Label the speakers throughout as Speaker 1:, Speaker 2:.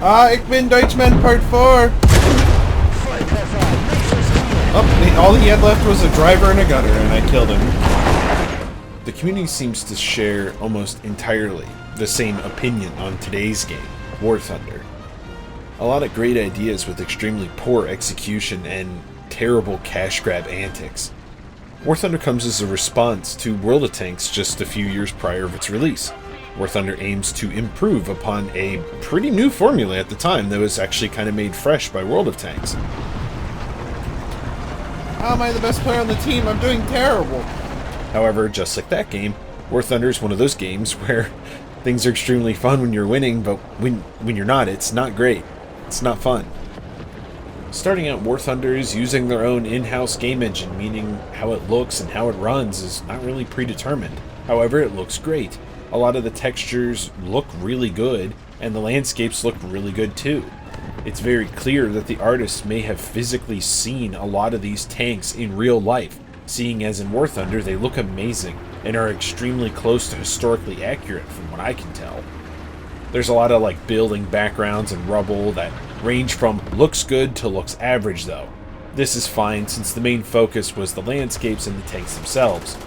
Speaker 1: Ik bin Deutschman Part 4! Oh, all he had left was a driver and a gunner, and I killed him. The community seems to share almost entirely the same opinion on today's game, War Thunder. A lot of great ideas with extremely poor execution and terrible cash grab antics. War Thunder comes as a response to World of Tanks just a few years prior of its release. War Thunder aims to improve upon a pretty new formula at the time that was actually kind of made fresh by World of Tanks. How am I the best player on the team? I'm doing terrible. However, just like that game, War Thunder is one of those games where things are extremely fun when you're winning, but when you're not, it's not great. It's not fun. Starting out, War Thunder is using their own in-house game engine, meaning how it looks and how it runs is not really predetermined. However, it looks great. A lot of the textures look really good, and the landscapes look really good too. It's very clear that the artists may have physically seen a lot of these tanks in real life, seeing as in War Thunder they look amazing and are extremely close to historically accurate from what I can tell. There's a lot of like building backgrounds and rubble that range from looks good to looks average though. This is fine since the main focus was the landscapes and the tanks themselves.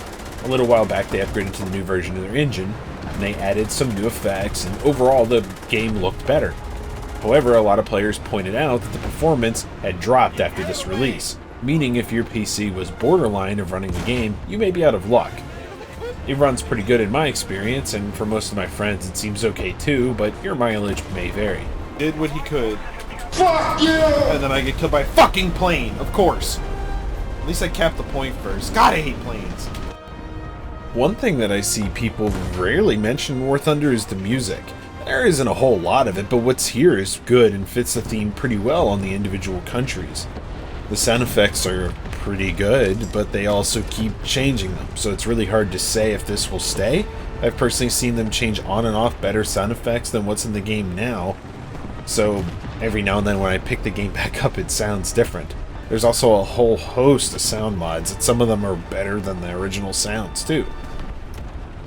Speaker 1: A little while back they upgraded to the new version of their engine, and they added some new effects, and overall the game looked better. However, a lot of players pointed out that the performance had dropped after this release, meaning if your PC was borderline of running the game, you may be out of luck. It runs pretty good in my experience, and for most of my friends it seems okay too, but your mileage may vary. Did what he could. Fuck you! And then I get killed by a fucking plane, of course. At least I capped the point first. God, I hate planes. One thing that I see people rarely mention in War Thunder is the music. There isn't a whole lot of it, but what's here is good and fits the theme pretty well on the individual countries. The sound effects are pretty good, but they also keep changing them, so it's really hard to say if this will stay. I've personally seen them change on and off better sound effects than what's in the game now, so every now and then when I pick the game back up it sounds different. There's also a whole host of sound mods, and some of them are better than the original sounds too.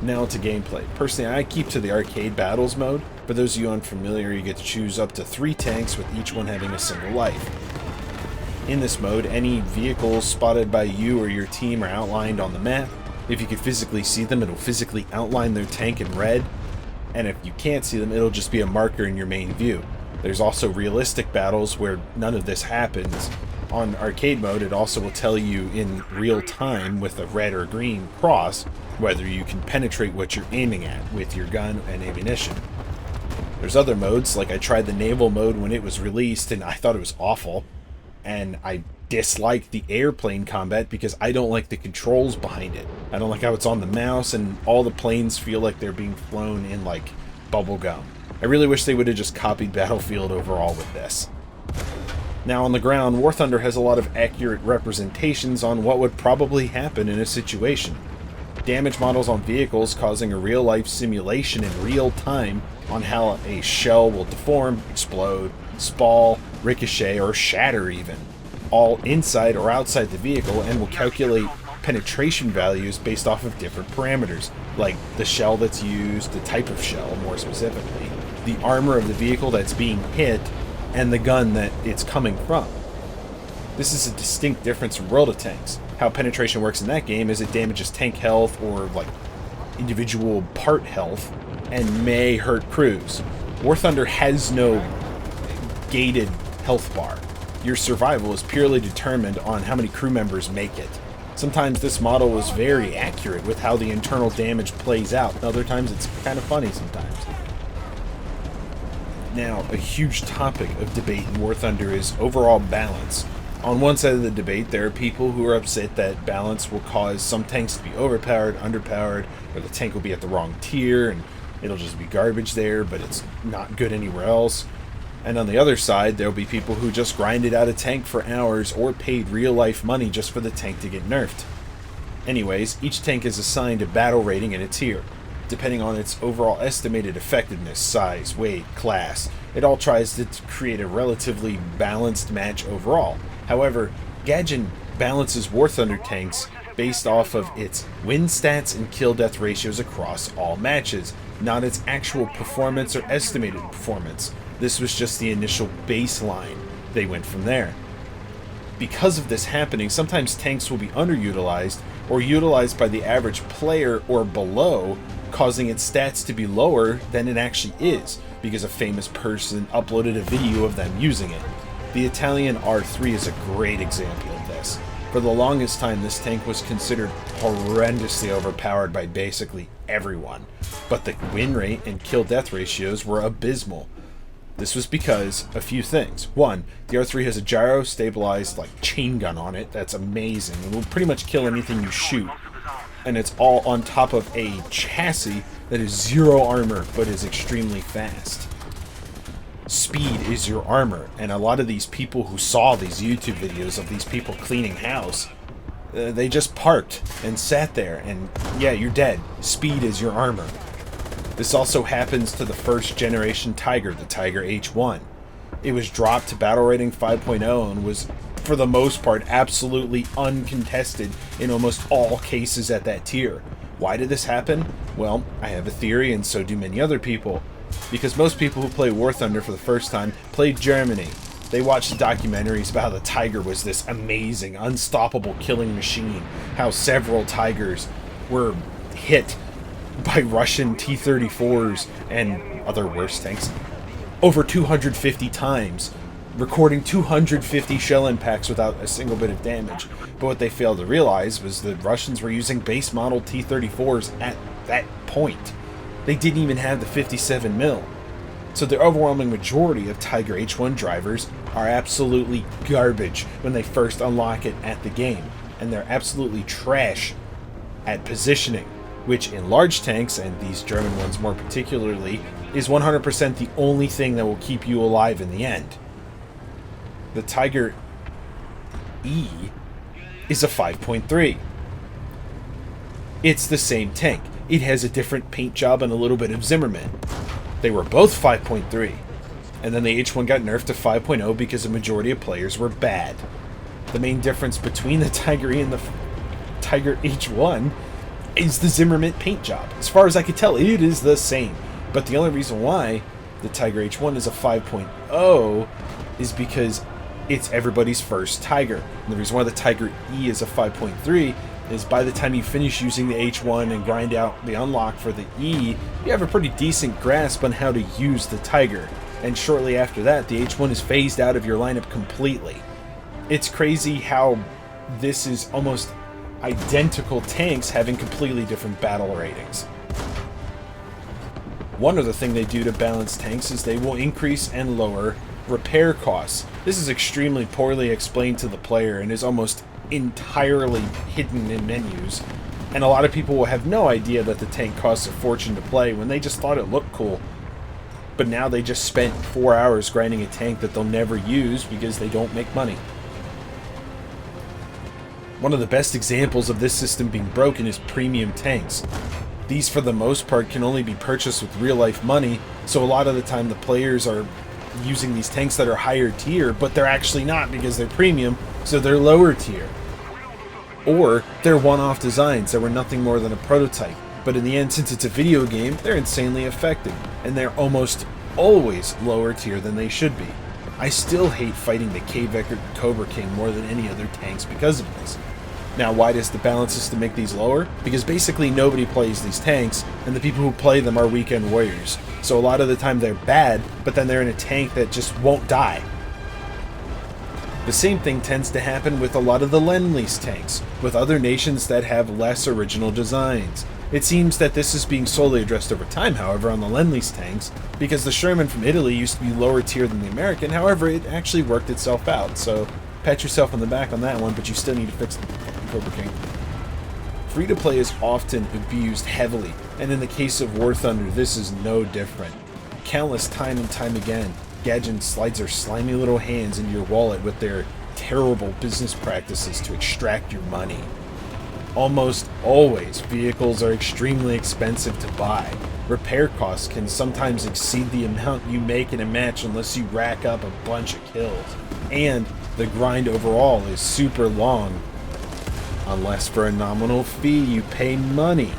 Speaker 1: Now to gameplay. Personally, I keep to the arcade battles mode. For those of you unfamiliar, you get to choose up to 3 tanks with each one having a single life. In this mode, any vehicles spotted by you or your team are outlined on the map. If you can physically see them, it'll physically outline their tank in red, and if you can't see them, it'll just be a marker in your main view. There's also realistic battles where none of this happens. On arcade mode, it also will tell you in real time with a red or green cross whether you can penetrate what you're aiming at with your gun and ammunition. There's other modes, like I tried the naval mode when it was released and I thought it was awful, and I disliked the airplane combat because I don't like the controls behind it. I don't like how it's on the mouse and all the planes feel like they're being flown in like bubble gum. I really wish they would have just copied Battlefield overall with this. Now on the ground, War Thunder has a lot of accurate representations on what would probably happen in a situation. Damage models on vehicles causing a real-life simulation in real time on how a shell will deform, explode, spall, ricochet, or shatter even, all inside or outside the vehicle, and will calculate penetration values based off of different parameters, like the shell that's used, the type of shell more specifically, the armor of the vehicle that's being hit, and the gun that it's coming from. This is a distinct difference from World of Tanks. How penetration works in that game is it damages tank health or like individual part health and may hurt crews. War Thunder has no gated health bar. Your survival is purely determined on how many crew members make it. Sometimes this model is very accurate with how the internal damage plays out. Other times it's kind of funny sometimes. Now, a huge topic of debate in War Thunder is overall balance. On one side of the debate, there are people who are upset that balance will cause some tanks to be overpowered, underpowered, or the tank will be at the wrong tier, and it'll just be garbage there, but it's not good anywhere else. And on the other side, there'll be people who just grinded out a tank for hours or paid real-life money just for the tank to get nerfed. Anyways, each tank is assigned a battle rating and a tier, depending on its overall estimated effectiveness, size, weight, class. It all tries to create a relatively balanced match overall. However, Gaijin balances War Thunder tanks based off of its win stats and kill-death ratios across all matches, not its actual performance or estimated performance. This was just the initial baseline. They went from there. Because of this happening, sometimes tanks will be underutilized or utilized by the average player or below, causing its stats to be lower than it actually is, because a famous person uploaded a video of them using it. The Italian R3 is a great example of this. For the longest time, this tank was considered horrendously overpowered by basically everyone, but the win rate and kill-death ratios were abysmal. This was because a few things. One, the R3 has a gyro-stabilized chain gun on it that's amazing and will pretty much kill anything you shoot. And it's all on top of a chassis that is 0 armor but is extremely fast. Speed is your armor, and a lot of these people who saw these YouTube videos of these people cleaning house, they just parked and sat there, and yeah, you're dead. Speed is your armor. This also happens to the first generation Tiger, the Tiger H1. It was dropped to battle rating 5.0 and was, for the most part, absolutely uncontested in almost all cases at that tier. Why did this happen? Well, I have a theory, and so do many other people. Because most people who play War Thunder for the first time played Germany. They watched the documentaries about how the Tiger was this amazing, unstoppable killing machine, how several Tigers were hit by Russian T-34s and other worse tanks over 250 times, recording 250 shell impacts without a single bit of damage. But what they failed to realize was the Russians were using base model T-34s at that point. They didn't even have the 57 mil. So the overwhelming majority of Tiger H1 drivers are absolutely garbage when they first unlock it at the game, and they're absolutely trash at positioning, which in large tanks, and these German ones more particularly, is 100% the only thing that will keep you alive in the end. The Tiger E is a 5.3. It's the same tank. It has a different paint job and a little bit of Zimmerman. They were both 5.3, and then the H1 got nerfed to 5.0 because the majority of players were bad. The main difference between the Tiger E and the Tiger H1 is the Zimmerman paint job. As far as I could tell, it is the same. But the only reason why the Tiger H1 is a 5.0 is because it's everybody's first Tiger. And the reason why the Tiger E is a 5.3 is by the time you finish using the H1 and grind out the unlock for the E, you have a pretty decent grasp on how to use the Tiger. And shortly after that, the H1 is phased out of your lineup completely. It's crazy how this is almost identical tanks having completely different battle ratings. One other thing they do to balance tanks is they will increase and lower repair costs. This is extremely poorly explained to the player and is almost entirely hidden in menus, and a lot of people will have no idea that the tank costs a fortune to play when they just thought it looked cool. But now they just spent 4 hours grinding a tank that they'll never use because they don't make money. One of the best examples of this system being broken is premium tanks. These, for the most part, can only be purchased with real-life money, so a lot of the time the players are using these tanks that are higher tier, but they're actually not because they're premium, so they're lower tier. Or they're one-off designs that were nothing more than a prototype, but in the end, since it's a video game, they're insanely effective, and they're almost always lower tier than they should be. I still hate fighting the K-Vector and Cobra King more than any other tanks because of this. Now, why does the balance system make these lower? Because basically nobody plays these tanks, and the people who play them are weekend warriors. So a lot of the time they're bad, but then they're in a tank that just won't die. The same thing tends to happen with a lot of the Lend-Lease tanks, with other nations that have less original designs. It seems that this is being slowly addressed over time, however, on the Lend-Lease tanks, because the Sherman from Italy used to be lower tier than the American. However, it actually worked itself out, so pat yourself on the back on that one, but you still need to fix the fucking Cobra King. Free-to-play is often abused heavily, and in the case of War Thunder, this is no different. Countless time and time again, Gaijin slides their slimy little hands into your wallet with their terrible business practices to extract your money. Almost always, vehicles are extremely expensive to buy. Repair costs can sometimes exceed the amount you make in a match unless you rack up a bunch of kills. And the grind overall is super long. Unless for a nominal fee you pay money.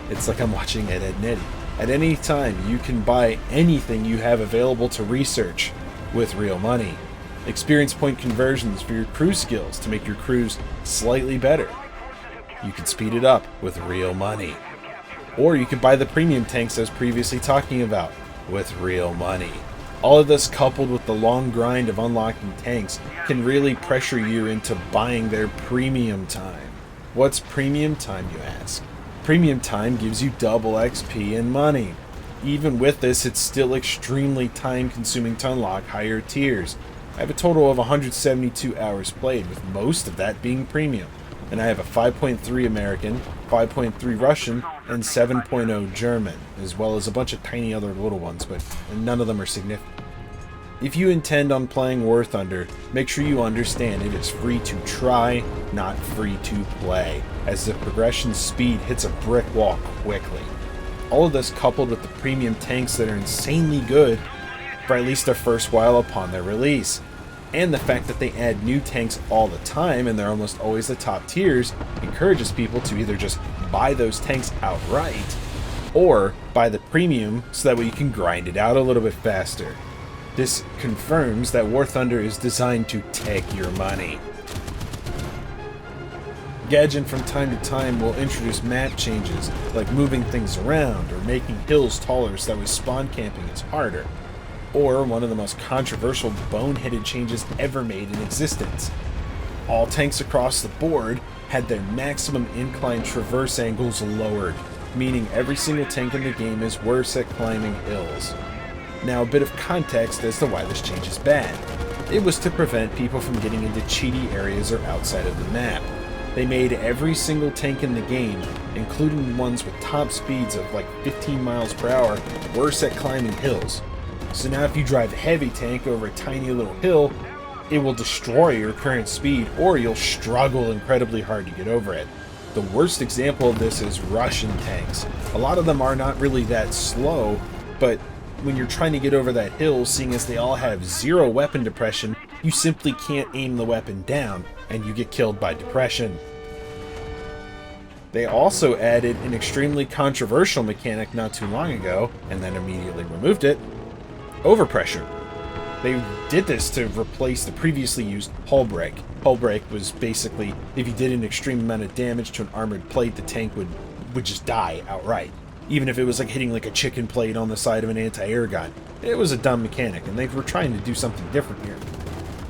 Speaker 1: It's like I'm watching Ed, Edd n Eddy. At any time, you can buy anything you have available to research with real money. Experience point conversions for your crew skills to make your crews slightly better. You can speed it up with real money. Or you can buy the premium tanks I was previously talking about with real money. All of this coupled with the long grind of unlocking tanks can really pressure you into buying their premium time. What's premium time, you ask? Premium time gives you double XP and money. Even with this, it's still extremely time-consuming to unlock higher tiers. I have a total of 172 hours played, with most of that being premium. And I have a 5.3 American, 5.3 Russian, and 7.0 German, as well as a bunch of tiny other little ones, but none of them are significant. If you intend on playing War Thunder, make sure you understand it is free to try, not free to play, as the progression speed hits a brick wall quickly. All of this coupled with the premium tanks that are insanely good for at least the first while upon their release, and the fact that they add new tanks all the time and they're almost always the top tiers, encourages people to either just buy those tanks outright or buy the premium so that way you can grind it out a little bit faster. This confirms that War Thunder is designed to take your money. Gaijin from time to time will introduce map changes, like moving things around or making hills taller so that way spawn camping is harder. Or one of the most controversial boneheaded changes ever made in existence. All tanks across the board had their maximum incline traverse angles lowered, meaning every single tank in the game is worse at climbing hills. Now, a bit of context as to why this change is bad. It was to prevent people from getting into cheaty areas or outside of the map. They made every single tank in the game, including ones with top speeds of like 15 miles per hour, worse at climbing hills. So now if you drive a heavy tank over a tiny little hill, it will destroy your current speed, or you'll struggle incredibly hard to get over it. The worst example of this is Russian tanks. A lot of them are not really that slow, but when you're trying to get over that hill, seeing as they all have zero weapon depression, you simply can't aim the weapon down, and you get killed by depression. They also added an extremely controversial mechanic not too long ago, and then immediately removed it: overpressure. They did this to replace the previously used hull break. Hull break was basically, if you did an extreme amount of damage to an armored plate, the tank would just die outright. Even if it was like hitting like a chicken plate on the side of an anti-air gun. It was a dumb mechanic, and they were trying to do something different here.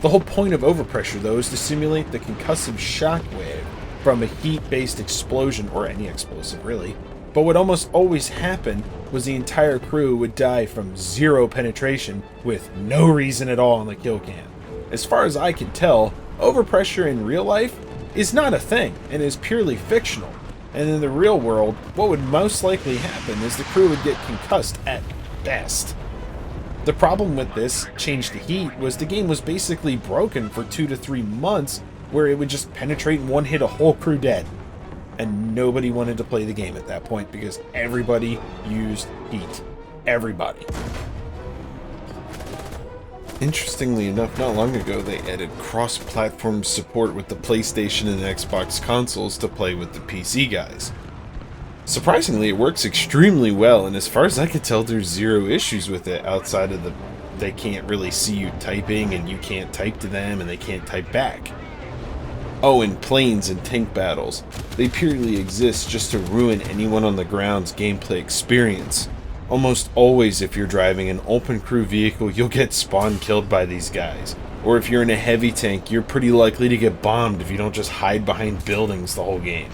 Speaker 1: The whole point of overpressure, though, is to simulate the concussive shockwave from a heat-based explosion, or any explosive really. But what almost always happened was the entire crew would die from zero penetration with no reason at all on the kill cam. As far as I can tell, overpressure in real life is not a thing and is purely fictional. And in the real world, what would most likely happen is the crew would get concussed at best. The problem with this change to heat was the game was basically broken for 2 to 3 months, where it would just penetrate and one hit a whole crew dead. And nobody wanted to play the game at that point because everybody used heat. Everybody. Interestingly enough, not long ago they added cross-platform support with the PlayStation and Xbox consoles to play with the PC guys. Surprisingly, it works extremely well, and as far as I could tell, there's zero issues with it outside of they can't really see you typing, and you can't type to them, and they can't type back. Oh, and planes and tank battles. They purely exist just to ruin anyone on the ground's gameplay experience. Almost always, if you're driving an open crew vehicle, you'll get spawn killed by these guys. Or if you're in a heavy tank, you're pretty likely to get bombed if you don't just hide behind buildings the whole game.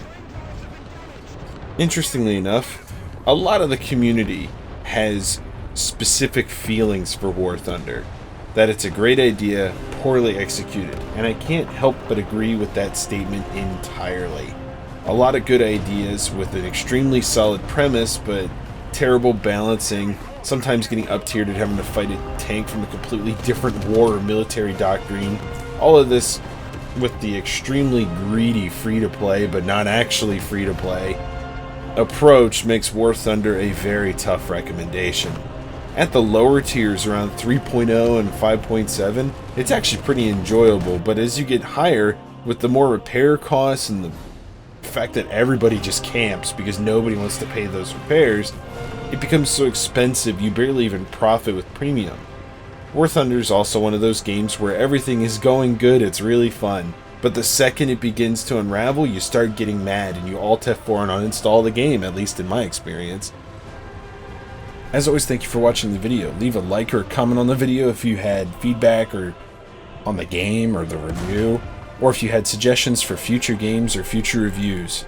Speaker 1: Interestingly enough, a lot of the community has specific feelings for War Thunder. That it's a great idea, poorly executed, and I can't help but agree with that statement entirely. A lot of good ideas with an extremely solid premise, but terrible balancing, sometimes getting up-tiered and having to fight a tank from a completely different war or military doctrine. All of this with the extremely greedy free-to-play, but not actually free-to-play, approach makes War Thunder a very tough recommendation. At the lower tiers, around 3.0 and 5.7, it's actually pretty enjoyable, but as you get higher, with the more repair costs and the fact that everybody just camps because nobody wants to pay those repairs, it becomes so expensive you barely even profit with premium. War Thunder is also one of those games where everything is going good, it's really fun, but the second it begins to unravel, you start getting mad and you Alt F4 and uninstall the game, at least in my experience. As always, thank you for watching the video. Leave a like or a comment on the video if you had feedback or on the game or the review, or if you had suggestions for future games or future reviews.